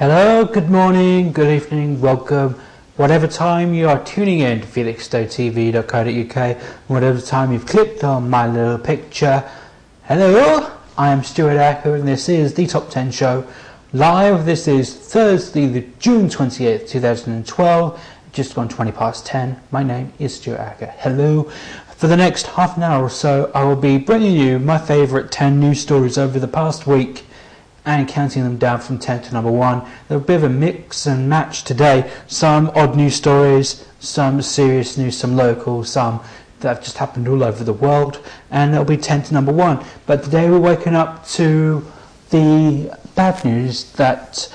Hello, good morning, good evening, welcome, whatever time you are tuning in to felixstowetv.co.uk, whatever time you've clicked on my little picture. Hello, I am Stuart Acker and this is the Top 10 Show live. This is Thursday, the June 28th, 2012, just gone 20 past 10. My name is Stuart Acker. Hello. For the next half an hour or so, I will be bringing you my favourite 10 news stories over the past week and counting them down from 10 to number 1. There's a bit of a mix and match today. Some odd news stories, some serious news, some local, some that have just happened all over the world, and it'll be 10 to number 1. But today we're waking up to the bad news that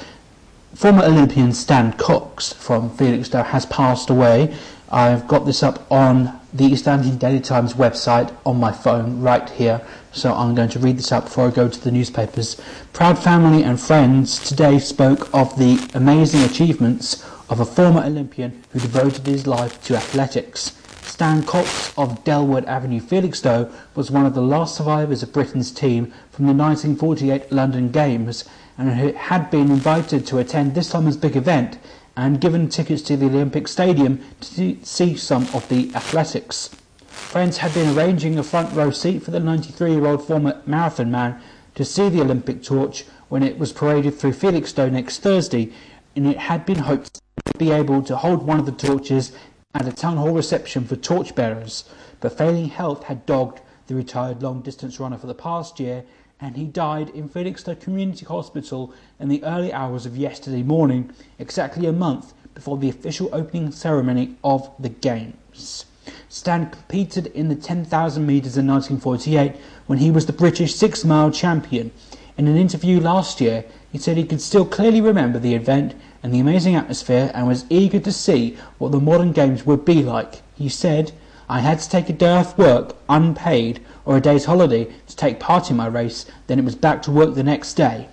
former Olympian Stan Cox from Felixstowe has passed away. I've got this up on the East Anglian Daily Times website on my phone right here, so I'm going to read this out before I go to the newspapers. Proud family and friends today spoke of the amazing achievements of a former Olympian who devoted his life to athletics. Stan Cox of Delwood Avenue, Felixstowe, was one of the last survivors of Britain's team from the 1948 London Games and had been invited to attend this summer's big event and given tickets to the Olympic Stadium to see some of the athletics. Friends had been arranging a front row seat for the 93-year-old former marathon man to see the Olympic torch when it was paraded through Felixstowe next Thursday, and it had been hoped to be able to hold one of the torches at a town hall reception for torchbearers, but failing health had dogged the retired long-distance runner for the past year, and he died in Felixstowe Community Hospital in the early hours of yesterday morning, exactly a month before the official opening ceremony of the Games. Stan competed in the 10,000 metres in 1948 when he was the British 6-mile champion. In an interview last year, he said he could still clearly remember the event and the amazing atmosphere and was eager to see what the modern Games would be like. He said, "I had to take a day off work, unpaid, or a day's holiday to take part in my race, then it was back to work the next day."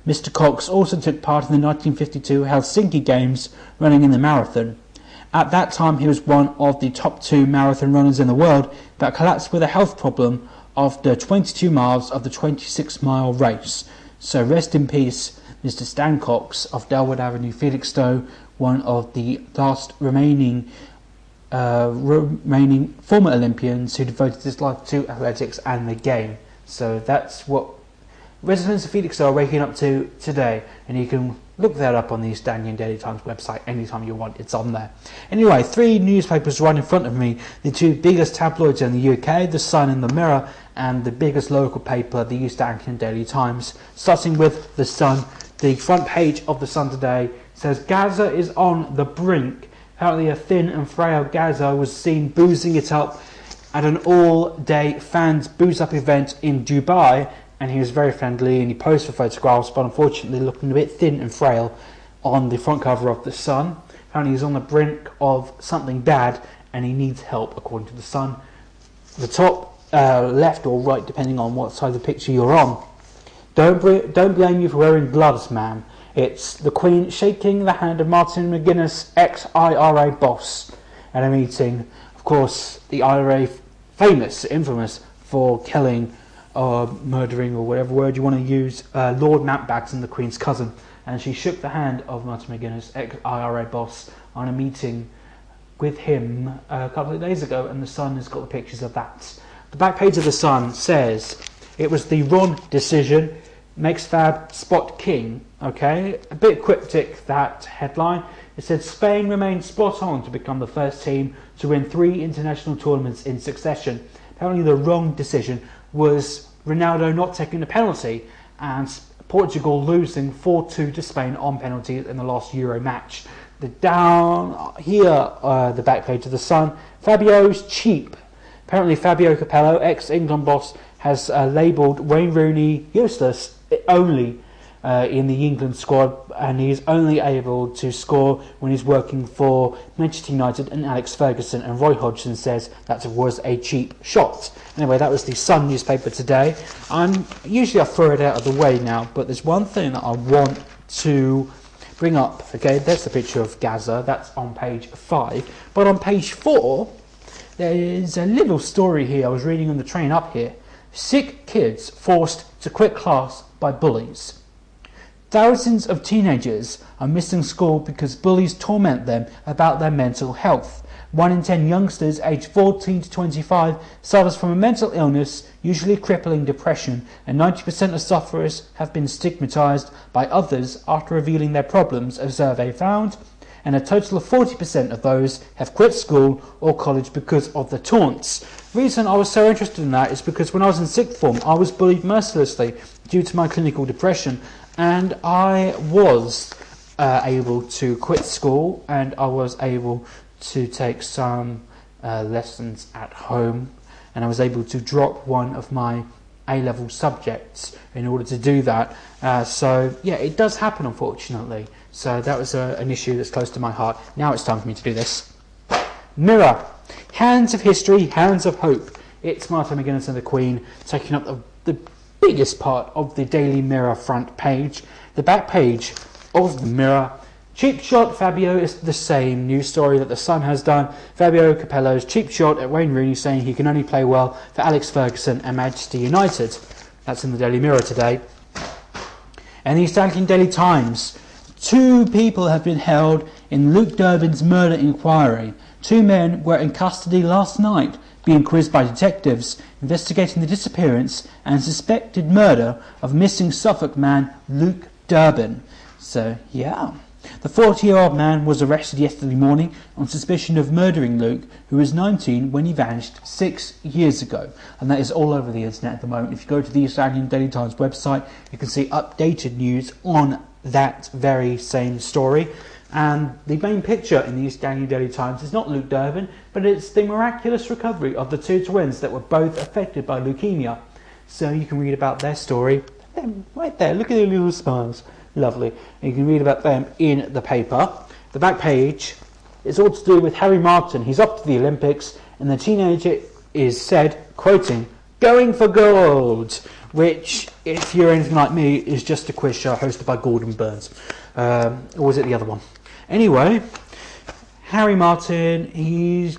Mr. Cox also took part in the 1952 Helsinki Games, running in the marathon. At that time he was one of the top 2 marathon runners in the world, but collapsed with a health problem after 22 miles of the 26-mile race. So rest in peace, Mr. Stan Cox of Delwood Avenue, Felixstowe, one of the last remaining former Olympians who devoted his life to athletics and the game. So that's what residents of Felixstowe are waking up to today, and you can look that up on the East Anglian Daily Times website anytime you want. It's on there. Anyway, 3 newspapers right in front of me, the 2 biggest tabloids in the UK, The Sun and The Mirror, and the biggest local paper, the East Anglian Daily Times. Starting with The Sun, the front page of The Sun today says Gaza is on the brink. Apparently a thin and frail Gaza was seen boozing it up at an all-day fans booze up event in Dubai, and he was very friendly and he posed for photographs, but unfortunately looking a bit thin and frail on the front cover of The Sun. Apparently he's on the brink of something bad and he needs help, according to The Sun. The top left or right, depending on what side of the picture you're on. Don't blame you for wearing gloves, ma'am. It's the Queen shaking the hand of Martin McGuinness, ex-IRA boss, at a meeting. Of course, the IRA, infamous for killing or murdering, or whatever word you want to use, Lord Mountbatten, the Queen's cousin. And she shook the hand of Martin McGuinness, ex-IRA boss, on a meeting with him a couple of days ago, and The Sun has got the pictures of that. The back page of The Sun says, it was the wrong decision, makes Fab spot king. Okay, a bit cryptic, that headline. It said Spain remained spot on to become the first team to win 3 international tournaments in succession. Apparently the wrong decision was Ronaldo not taking the penalty and Portugal losing 4-2 to Spain on penalties in the last Euro match. The down here, the back page of The Sun, Fabio's cheap. Apparently Fabio Capello, ex-England boss, has labelled Wayne Rooney useless only in the England squad, and he's only able to score when he's working for Manchester United and Alex Ferguson, and Roy Hodgson says that was a cheap shot. Anyway, that was the Sun newspaper today. Usually I throw it out of the way now, but there's one thing that I want to bring up. Okay, there's the picture of Gaza, that's on page 5, but on page 4 there's a little story here I was reading on the train up here. Sick kids forced to quit class by bullies. Thousands of teenagers are missing school because bullies torment them about their mental health. 1 in 10 youngsters aged 14 to 25 suffers from a mental illness, usually crippling depression, and 90% of sufferers have been stigmatized by others after revealing their problems, a survey found, and a total of 40% of those have quit school or college because of the taunts. The reason I was so interested in that is because when I was in sixth form, I was bullied mercilessly due to my clinical depression, and I was able to quit school, and I was able to take some lessons at home, and I was able to drop one of my A-level subjects in order to do that. So yeah, it does happen, unfortunately. So that was an issue that's close to my heart. Now it's time for me to do this. Mirror. Hands of history, hands of hope. It's Martha McGuinness and the Queen taking up the biggest part of the Daily Mirror front page. The back page of the Mirror. Cheap shot, Fabio is the same news story that the Sun has done. Fabio Capello's cheap shot at Wayne Rooney, saying he can only play well for Alex Ferguson and Manchester United. That's in the Daily Mirror today. And the East Anglian Daily Times. 2 people have been held in Luke Durbin's murder inquiry. 2 men were in custody last night, being quizzed by detectives investigating the disappearance and suspected murder of missing Suffolk man Luke Durbin. So, yeah. The 40-year-old man was arrested yesterday morning on suspicion of murdering Luke, who was 19 when he vanished 6 years ago. And that is all over the internet at the moment. If you go to the East Anglian Daily Times website, you can see updated news on that very same story. And the main picture in the East Anglian Daily Times is not Luke Durbin, but it's the miraculous recovery of the 2 twins that were both affected by leukemia. So you can read about their story. Right there, look at their little smiles. Lovely. And you can read about them in the paper. The back page is all to do with Harry Martin. He's off to the Olympics, and the teenager is said, quoting, "Going for gold," which, if you're anything like me, is just a quiz show hosted by Gordon Burns. Or was it the other one? Anyway, Harry Martin, he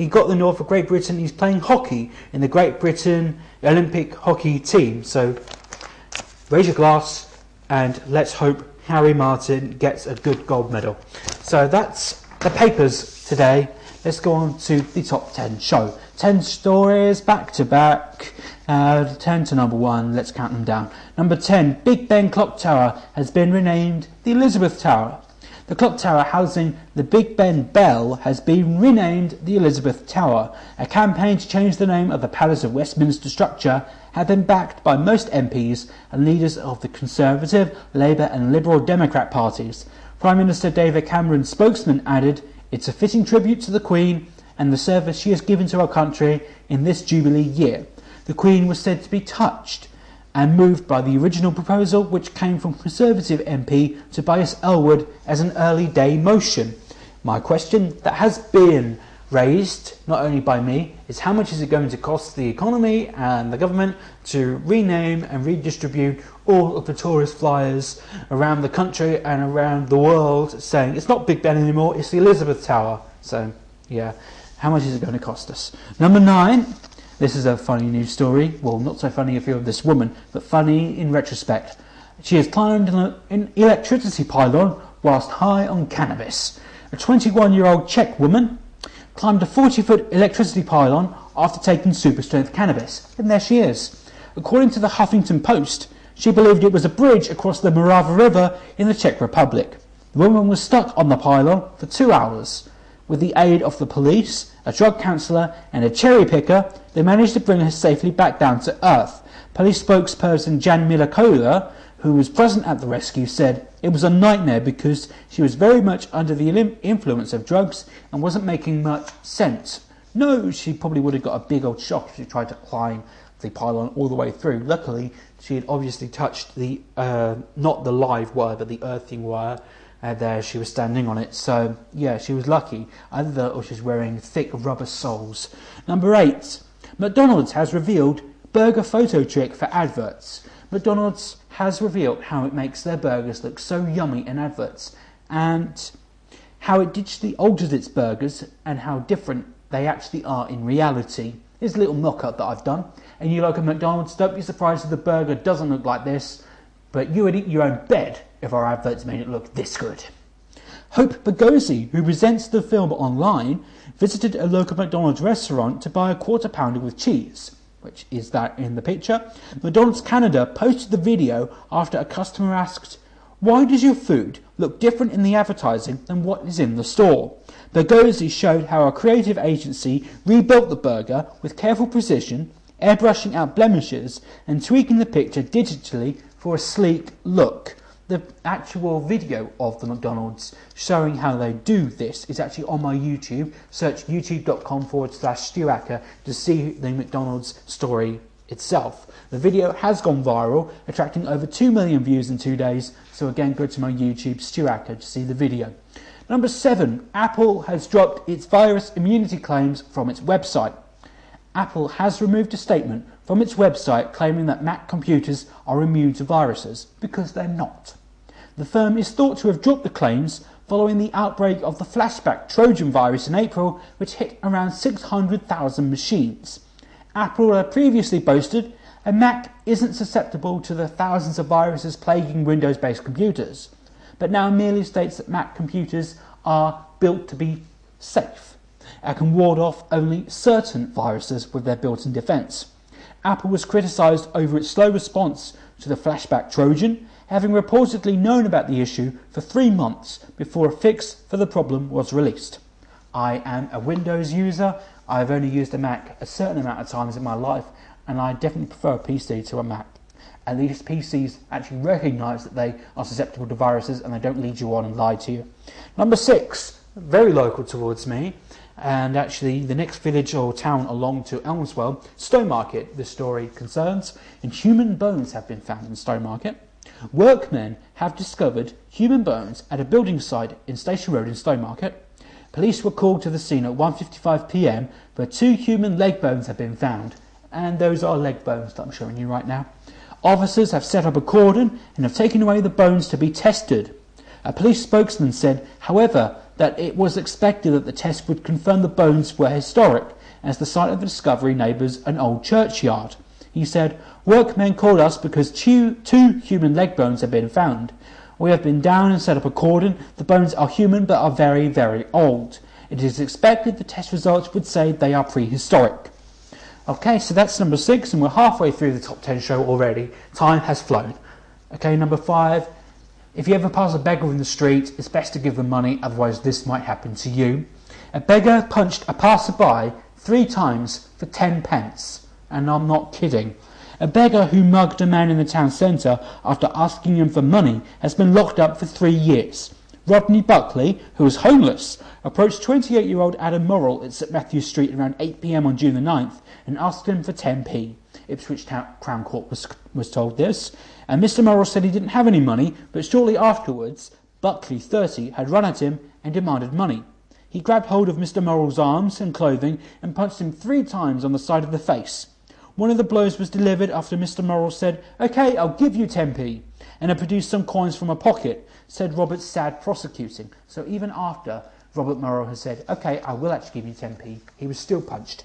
got the nod for Great Britain. He's playing hockey in the Great Britain Olympic hockey team. So raise your glass and let's hope Harry Martin gets a good gold medal. So that's the papers today. Let's go on to the top 10 show. 10 stories back to back. 10 to number 1. Let's count them down. Number 10. Big Ben Clock Tower has been renamed the Elizabeth Tower. The clock tower housing the Big Ben Bell has been renamed the Elizabeth Tower. A campaign to change the name of the Palace of Westminster structure had been backed by most MPs and leaders of the Conservative, Labour and Liberal Democrat parties. Prime Minister David Cameron's spokesman added, "It's a fitting tribute to the Queen and the service she has given to our country in this Jubilee year." The Queen was said to be touched and moved by the original proposal, which came from Conservative MP Tobias Ellwood as an early day motion. My question that has been raised, not only by me, is how much is it going to cost the economy and the government to rename and redistribute all of the tourist flyers around the country and around the world saying it's not Big Ben anymore, it's the Elizabeth Tower. So, yeah, how much is it going to cost us? Number 9. This is a funny news story. Well, not so funny if you're this woman, but funny in retrospect. She has climbed an electricity pylon whilst high on cannabis. A 21-year-old Czech woman climbed a 40-foot electricity pylon after taking super-strength cannabis. And there she is. According to the Huffington Post, she believed it was a bridge across the Morava River in the Czech Republic. The woman was stuck on the pylon for 2 hours. With the aid of the police, a drug counsellor and a cherry picker, they managed to bring her safely back down to earth. Police spokesperson Jan Milakola, who was present at the rescue, said it was a nightmare because she was very much under the influence of drugs and wasn't making much sense. No, she probably would have got a big old shock if she tried to climb the pylon all the way through. Luckily, she had obviously touched the, not the live wire, but the earthing wire. There she was standing on it, so yeah, she was lucky. Either that or she's wearing thick rubber soles. Number 8. McDonald's has revealed burger photo trick for adverts. McDonald's has revealed how it makes their burgers look so yummy in adverts, and how it digitally alters its burgers and how different they actually are in reality. Here's a little mock-up that I've done. And you like a McDonald's, don't be surprised if the burger doesn't look like this. but you would eat your own bed if our adverts made it look this good. Hope Bagosi, who presents the film online, visited a local McDonald's restaurant to buy a quarter pounder with cheese, which is that in the picture. McDonald's Canada posted the video after a customer asked, "Why does your food look different in the advertising than what is in the store?" Bagosi showed how a creative agency rebuilt the burger with careful precision, airbrushing out blemishes and tweaking the picture digitally for a sleek look. The actual video of the McDonald's showing how they do this is actually on my YouTube. Search youtube.com/Stuart Acker to see the McDonald's story itself. The video has gone viral, attracting over 2 million views in 2 days. So again, go to my YouTube, Stuart Acker, to see the video. Number 7, Apple has dropped its virus immunity claims from its website. Apple has removed a statement from its website claiming that Mac computers are immune to viruses, because they're not. The firm is thought to have dropped the claims following the outbreak of the flashback Trojan virus in April, which hit around 600,000 machines. Apple had previously boasted a Mac isn't susceptible to the thousands of viruses plaguing Windows-based computers, but now merely states that Mac computers are built to be safe and can ward off only certain viruses with their built-in defense. Apple was criticised over its slow response to the flashback Trojan, having reportedly known about the issue for 3 months before a fix for the problem was released. I am a Windows user. I've only used a Mac a certain amount of times in my life, and I definitely prefer a PC to a Mac. At least PCs actually recognise that they are susceptible to viruses and they don't lead you on and lie to you. Number 6, very local towards me, and actually the next village or town along to Elmswell, Stowmarket, the story concerns, and human bones have been found in Stowmarket. Workmen have discovered human bones at a building site in Station Road in Stowmarket. Police were called to the scene at 1:55 p.m. where 2 human leg bones have been found, and those are leg bones that I'm showing you right now. Officers have set up a cordon and have taken away the bones to be tested. A police spokesman said, however, that it was expected that the test would confirm the bones were historic, as the site of the discovery neighbours an old churchyard. He said, "Workmen called us because 2 human leg bones have been found. We have been down and set up a cordon. The bones are human but are very, very old. It is expected the test results would say they are prehistoric." Okay, so that's number 6, and we're halfway through the top 10 show already. Time has flown. Okay, number 5. If you ever pass a beggar in the street, it's best to give them money, otherwise this might happen to you. A beggar punched a passerby 3 times for 10 pence. And I'm not kidding. A beggar who mugged a man in the town centre after asking him for money has been locked up for 3 years. Rodney Buckley, who was homeless, approached 28-year-old Adam Morrill at St Matthew Street around 8 p.m. on June the 9th and asked him for 10p. Ipswich Crown Court was told this, and Mr Morrill said he didn't have any money, but shortly afterwards, Buckley, 30, had run at him and demanded money. He grabbed hold of Mr Morrill's arms and clothing and punched him 3 times on the side of the face. One of the blows was delivered after Mr Morrill said, "OK, I'll give you 10p," and had produced some coins from a pocket, said Robert Sad, prosecuting. So even after Robert Morrill had said, "OK, I will actually give you 10p," he was still punched.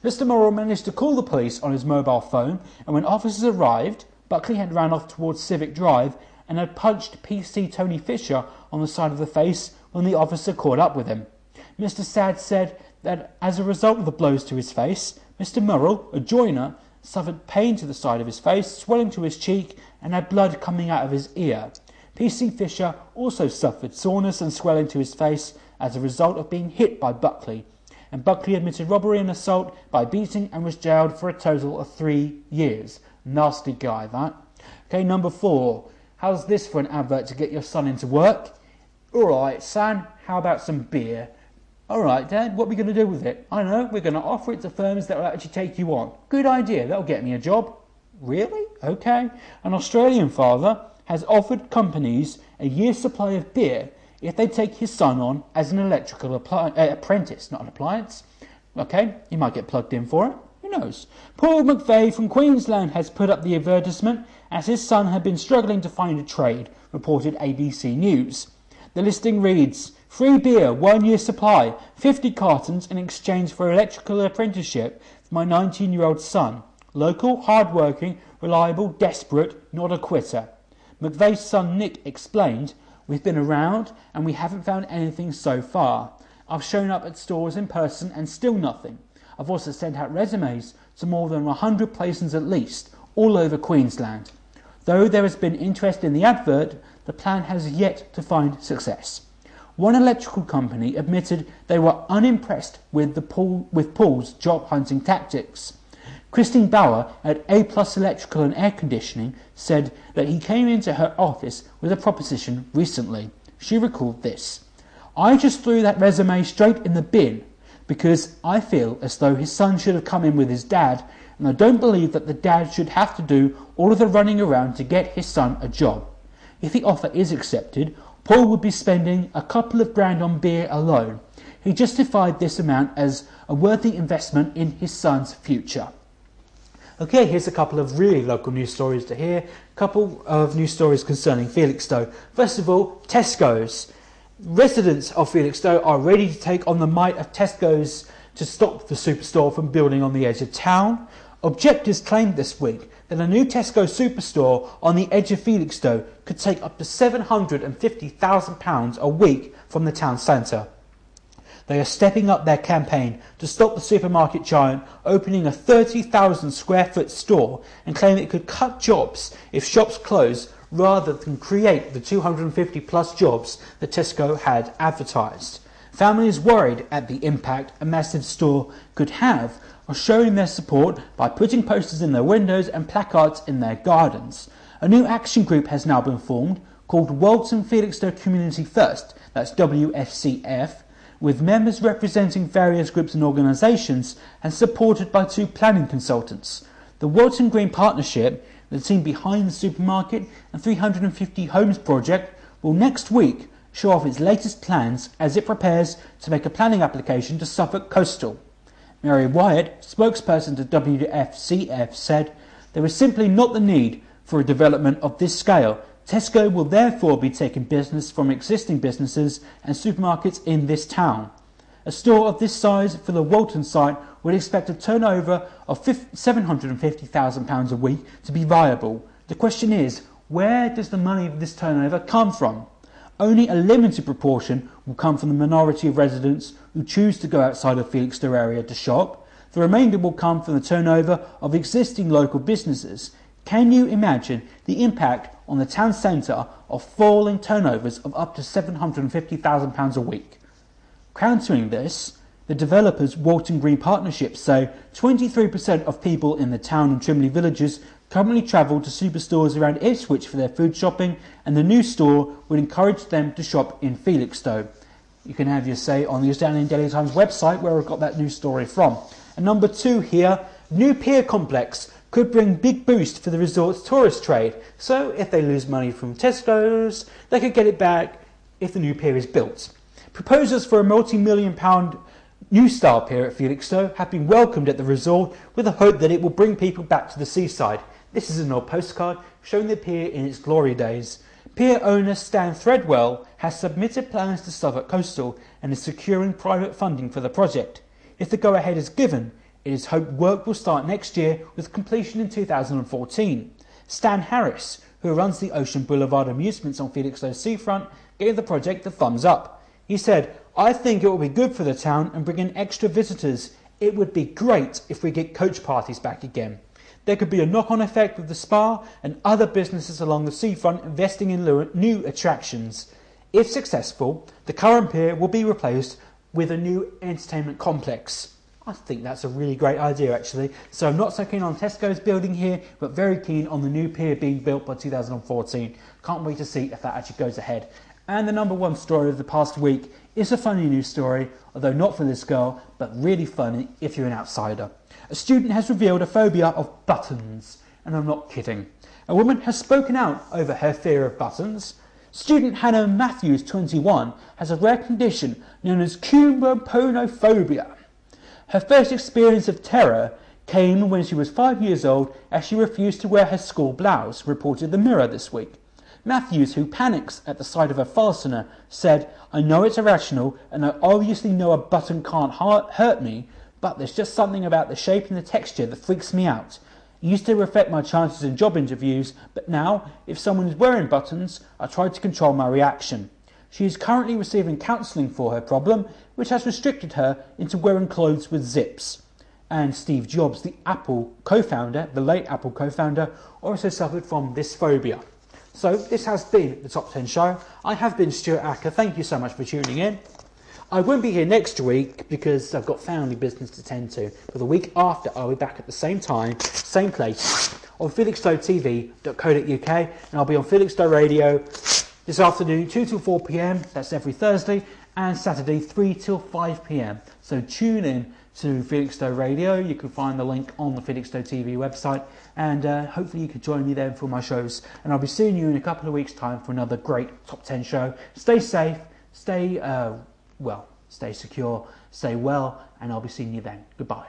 Mr Morrill managed to call the police on his mobile phone, and when officers arrived, Buckley had ran off towards Civic Drive and had punched PC Tony Fisher on the side of the face when the officer caught up with him. Mr Sad said that as a result of the blows to his face, Mr Morrill, a joiner, suffered pain to the side of his face, swelling to his cheek, and had blood coming out of his ear. PC Fisher also suffered soreness and swelling to his face as a result of being hit by Buckley, and Buckley admitted robbery and assault by beating and was jailed for a total of 3 years. Nasty guy, that. Okay, number 4. How's this for an advert to get your son into work? Alright, son, how about some beer? Alright, Dad, what are we going to do with it? I know, we're going to offer it to firms that will actually take you on. Good idea, that'll get me a job. Really? Okay. An Australian father has offered companies a year's supply of beer if they take his son on as an electrical apprentice, not an appliance. Okay, he might get plugged in for it. Who knows? Paul McVeigh from Queensland has put up the advertisement as his son had been struggling to find a trade, reported ABC News. The listing reads, "Free beer, 1 year supply, 50 cartons in exchange for electrical apprenticeship for my 19-year-old son. Local, hard-working, reliable, desperate, not a quitter." McVeigh's son Nick explained, "We've been around and we haven't found anything so far. I've shown up at stores in person and still nothing. I've also sent out resumes to more than 100 places at least, all over Queensland. Though there has been interest in the advert, the plan has yet to find success." One electrical company admitted they were unimpressed with Paul's job hunting tactics. Christine Bauer at A Plus Electrical and Air Conditioning said that he came into her office with a proposition recently. She recalled this: "I just threw that resume straight in the bin because I feel as though his son should have come in with his dad, and I don't believe that the dad should have to do all of the running around to get his son a job. If the offer is accepted, Paul would be spending a couple of grand on beer alone. He justified this amount as a worthy investment in his son's future." Okay, here's a couple of really local news stories to hear. A couple of news stories concerning Felixstowe. First of all, Tesco's. Residents of Felixstowe are ready to take on the might of Tesco's to stop the superstore from building on the edge of town. Objectors claimed this week that a new Tesco superstore on the edge of Felixstowe could take up to £750,000 a week from the town centre. They are stepping up their campaign to stop the supermarket giant opening a 30,000 square foot store and claim it could cut jobs if shops close rather than create the 250 plus jobs that Tesco had advertised. Families worried at the impact a massive store could have are showing their support by putting posters in their windows and placards in their gardens. A new action group has now been formed called Walton Felixstowe Community First, that's WFCF, with members representing various groups and organisations and supported by 2 planning consultants. The Walton Green Partnership, the team behind the supermarket and 350 Homes project, will next week show off its latest plans as it prepares to make a planning application to Suffolk Coastal. Mary Wyatt, spokesperson to WFCF, said, "There is simply not the need for a development of this scale. Tesco will therefore be taking business from existing businesses and supermarkets in this town. A store of this size for the Walton site would expect a turnover of £750,000 a week to be viable. The question is, where does the money of this turnover come from? Only a limited proportion will come from the minority of residents who choose to go outside of Felixstowe area to shop. The remainder will come from the turnover of existing local businesses. Can you imagine the impact on the town centre of falling turnovers of up to £750,000 a week?" Countering this, the developers Walton Green Partnership say 23% of people in the town and Trimley villages currently travel to superstores around Ipswich for their food shopping, and the new store would encourage them to shop in Felixstowe. You can have your say on the Australian Daily Times website where I got that news story from. And number 2 here, new pier complex could bring big boost for the resort's tourist trade. So if they lose money from Tesco's, they could get it back if the new pier is built. Proposals for a multi-million-pound new style pier at Felixstowe have been welcomed at the resort with the hope that it will bring people back to the seaside. This is an old postcard showing the pier in its glory days. Pier owner Stan Threadwell has submitted plans to Suffolk Coastal and is securing private funding for the project. If the go-ahead is given, it is hoped work will start next year with completion in 2014. Stan Harris, who runs the Ocean Boulevard Amusements on Felixstowe seafront, gave the project the thumbs up. He said, "I think it will be good for the town and bring in extra visitors. It would be great if we get coach parties back again. There could be a knock-on effect with the spa and other businesses along the seafront investing in new attractions. If successful, the current pier will be replaced with a new entertainment complex." I think that's a really great idea, actually. So I'm not so keen on Tesco's building here, but very keen on the new pier being built by 2014. Can't wait to see if that actually goes ahead. And the number 1 story of the past week is a funny news story, although not for this girl, but really funny if you're an outsider. A student has revealed a phobia of buttons, and I'm not kidding. A woman has spoken out over her fear of buttons. Student Hannah Matthews, 21, has a rare condition known as cuboponophobia. Her first experience of terror came when she was 5 years old as she refused to wear her school blouse, reported the Mirror this week. Matthews, who panics at the sight of a fastener, said, "I know it's irrational and I obviously know a button can't hurt me, but there's just something about the shape and the texture that freaks me out. It used to affect my chances in job interviews, but now, if someone is wearing buttons, I try to control my reaction. She is currently receiving counselling for her problem, which has restricted her into wearing clothes with zips. And Steve Jobs, the Apple co-founder, the late Apple co-founder, also suffered from this phobia. So this has been the Top 10 Show. I have been Stuart Acker. Thank you so much for tuning in. I won't be here next week because I've got family business to tend to. But the week after, I'll be back at the same time, same place, on felixstowetv.co.uk, and I'll be on Felixstowe Radio this afternoon, 2 till 4 p.m. That's every Thursday, and Saturday, 3 till 5 p.m. So tune in to Felixstowe Radio. You can find the link on the Felixstowe TV website, and hopefully you can join me there for my shows. And I'll be seeing you in a couple of weeks' time for another great Top 10 show. Stay safe, stay secure, stay well, and I'll be seeing you then. Goodbye.